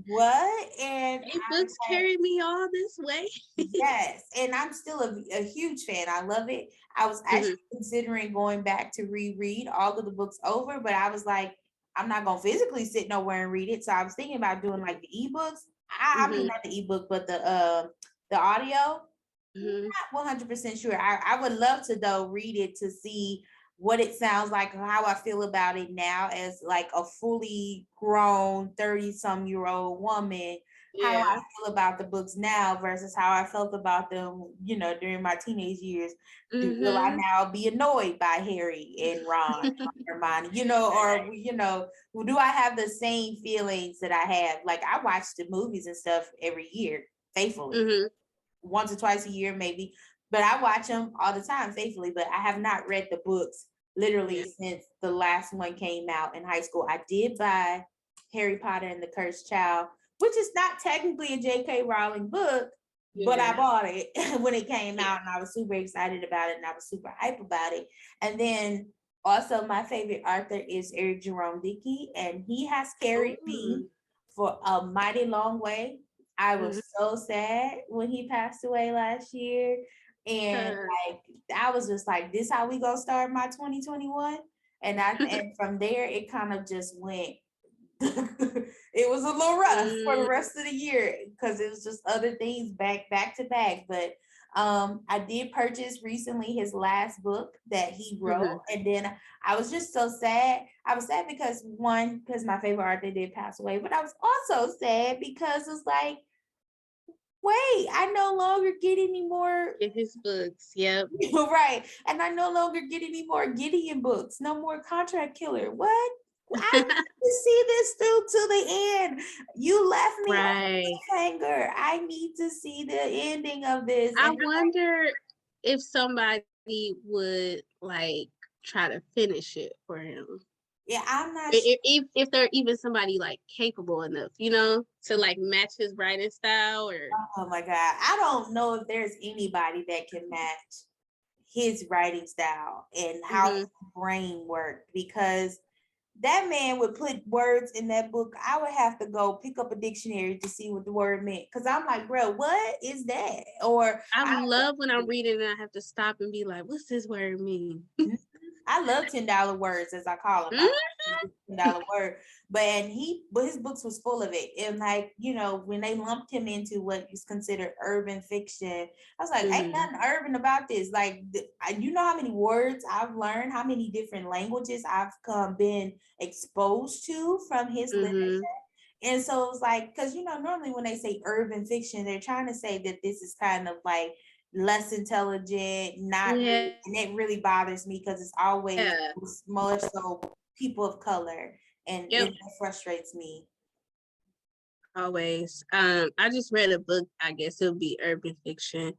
what? And books carried me all this way. yes, and I'm still a huge fan. I love it. I was actually considering going back to reread all of the books over, but I was like, I'm not gonna physically sit nowhere and read it. So I was thinking about doing like the ebooks. I mean, not the ebook, but the audio. Not 100% sure. I would love to though read it to see what it sounds like, how I feel about it now as like a fully grown 30-some-year-old woman. How I feel about the books now versus how I felt about them, you know, during my teenage years. Will I now be annoyed by Harry and Ron, Hermione, you know, or you know, do I have the same feelings that I have? Like, I watch the movies and stuff every year faithfully, once or twice a year maybe, but I watch them all the time faithfully. But I have not read the books literally since the last one came out in high school. I did buy Harry Potter and the Cursed Child, which is not technically a J.K. Rowling book, but I bought it when it came out, and I was super excited about it, and I was super hype about it. And then also my favorite author is Eric Jerome Dickey, and he has carried me for a mighty long way. I was so sad when he passed away last year. And like, I was just like, this how we gonna start my 2021? And and from there it kind of just went it was a little rough for the rest of the year because it was just other things back to back. But I did purchase recently his last book that he wrote, and then I was just so sad. I was sad because my favorite author did pass away, but I was also sad because it's like, wait, I no longer get any more in his books. Yep. right, and I no longer get any more Gideon books. No more Contract Killer. What? I need to see this through to the end. You left me on a cliffhanger. I need to see the ending of this. I wonder if somebody would like try to finish it for him. Yeah, I'm not sure. If they're even somebody like capable enough, you know, to like match his writing style or. Oh my God. I don't know if there's anybody that can match his writing style and how his Mhm. brain worked, because that man would put words in that book. I would have to go pick up a dictionary to see what the word meant. Cause I'm like, bro, what is that? Or I love when I'm reading and I have to stop and be like, what's this word mean? I love $10 words, as I call them. I love $10 word, but his books was full of it. And like, when they lumped him into what is considered urban fiction, I was like, ain't Mhm. nothing urban about this. Like, you know how many words I've learned, how many different languages I've been exposed to from his literature. Mhm. And so it was like, because normally when they say urban fiction, they're trying to say that this is kind of like less intelligent, not really, Yeah. and it really bothers me because it's always Yeah. much so people of color, and Yep. it frustrates me. Always. I just read a book, I guess it'll be urban fiction.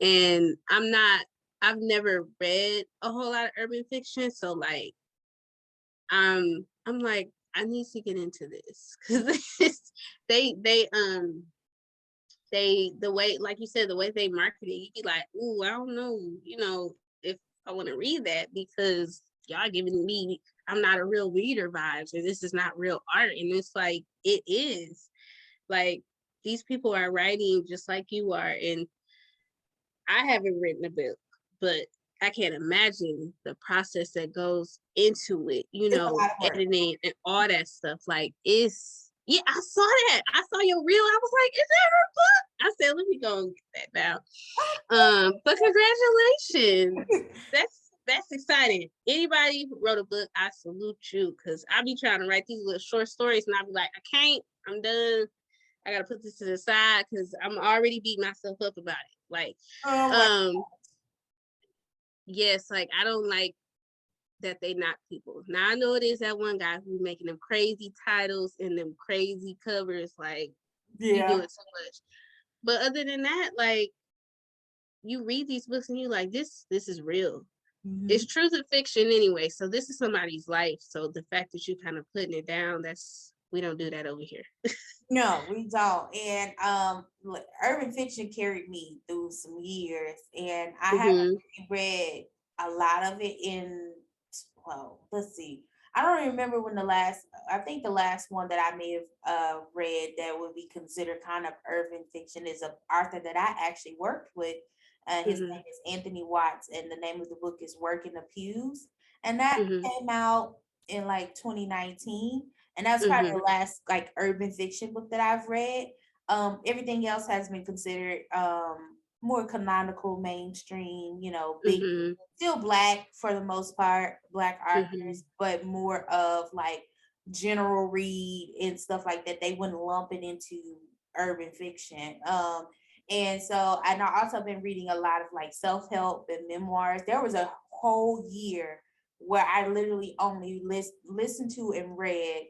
And I've never read a whole lot of urban fiction. So like I'm like, I need to get into this. Cause the way, like you said, the way they market it, you be like, ooh, I don't know, if I want to read that because y'all giving me I'm not a real reader vibes, or this is not real art. And it's like it is. Like these people are writing just like you are. And I haven't written a book, but I can't imagine the process that goes into it, It's a lot of work. editing and all that stuff. Like yeah, I saw that. I saw your reel. I was like, is that her book? I said, let me go and get that now. But congratulations. That's exciting. Anybody who wrote a book, I salute you, because I be trying to write these little short stories and I be like, I can't, I'm done. I gotta put this to the side because I'm already beating myself up about it. Like, Oh my. um, yes, like I don't like that they knock people. Now I know it is that one guy who's making them crazy titles and them crazy covers, like you do Yeah. it so much. But other than that, like you read these books and you like this is real. It's Mhm. truth and fiction anyway. So this is somebody's life. So the fact that you kind of putting it down, we don't do that over here. No, we don't. And urban fiction carried me through some years, and I haven't Mm-hmm. really read a lot of it in. Well, let's see. I don't remember when I think the last one that I may have read that would be considered kind of urban fiction is a author that I actually worked with. His Mm-hmm. name is Anthony Watts, and the name of the book is Work in the Pews. And that Mm-hmm. came out in like 2019. And that's probably Mm-hmm. the last like urban fiction book that I've read. Everything else has been considered more canonical, mainstream, big, Mm-hmm. still black for the most part, black Mm-hmm. authors, but more of like general read and stuff like that. They wouldn't lump it into urban fiction. And so, and I also been reading a lot of like self-help and memoirs. There was a whole year where I literally only listened to and read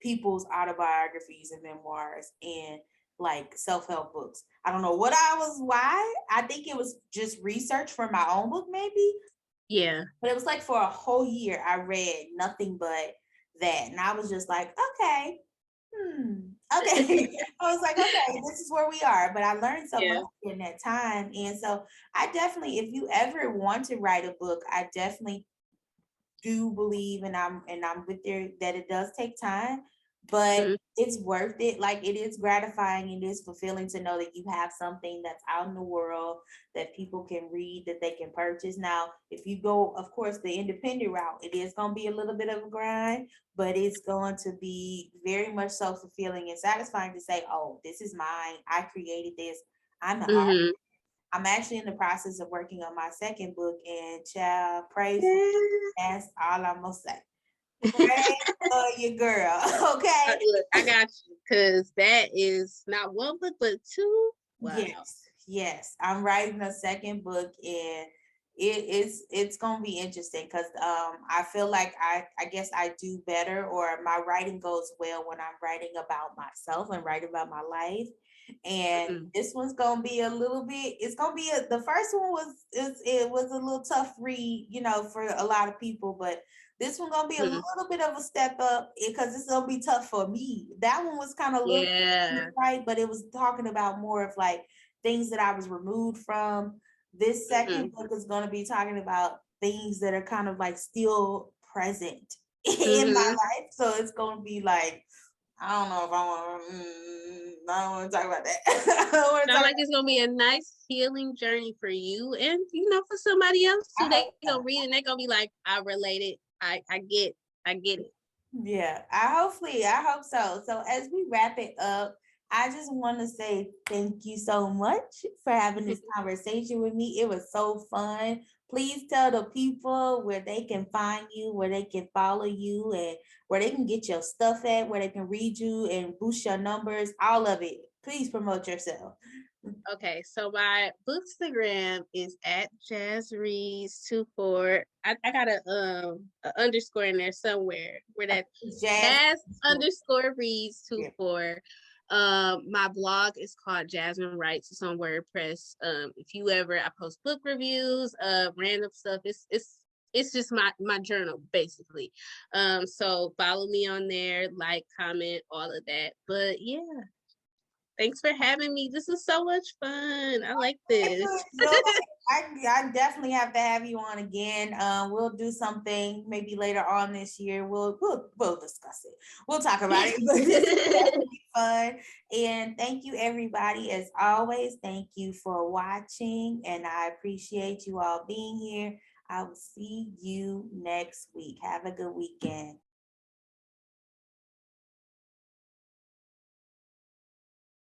people's autobiographies and memoirs and like self-help books. I don't know why. I think it was just research for my own book, maybe. Yeah. But it was like for a whole year, I read nothing but that. And I was just like, okay, okay. I was like, okay, this is where we are. But I learned so Yeah. much in that time. And so I definitely, if you ever want to write a book, I definitely do believe, and I'm with you, that it does take time, but Mm-hmm. it's worth it. Like, it is gratifying and it is fulfilling to know that you have something that's out in the world that people can read, that they can purchase. Now, if you go, of course, the independent route, it is going to be a little bit of a grind, but it's going to be very much so fulfilling and satisfying to say, oh, this is mine. I created this. I'm an artist. Mm-hmm. I'm actually in the process of working on my second book, and child, pray for. Yeah. That's all I'm gonna say. Pray for your girl, okay? Look, I got you, because that is not one book, but two. Wow. Yes. I'm writing a second book, and it's gonna be interesting because I feel like I guess I do better, or my writing goes well when I'm writing about myself and writing about my life. And Mm-hmm. this one's gonna be a little bit. It's gonna be the first one it was a little tough read, for a lot of people, but This one gonna be a Mhm. little bit of a step up because it's gonna be tough for me. That one was kind of a little Yeah. right, but it was talking about more of like things that I was removed from. This Mhm. second book is gonna be talking about things that are kind of like still present in my Mhm. life. So it's gonna be like, I don't know if I want to. I don't want to talk about that. I don't want to Sound talk like it's gonna be a nice healing journey for you, and for somebody else too. about. I They hope gonna so. read and they gonna be like, I related. I get it. Yeah, I hope so. So as we wrap it up, I just want to say thank you so much for having this conversation with me. It was so fun. Please tell the people where they can find you, where they can follow you, and where they can get your stuff at, where they can read you and boost your numbers, all of it. Please promote yourself. Okay, so my bookstagram is at Jazz Reads 24. I got a underscore in there somewhere where that Jazz. Jazz underscore Reads Yeah. 24. My blog is called Jasmine Writes. It's on WordPress. If you ever, I post book reviews, random stuff. It's just my journal basically. So follow me on there, like, comment, all of that. But yeah, thanks for having me. This is so much fun. I like this. No, I definitely have to have you on again. We'll do something maybe later on this year. We'll discuss it. We'll talk about it. But this is definitely fun. And thank you, everybody. As always, thank you for watching, and I appreciate you all being here. I will see you next week. Have a good weekend.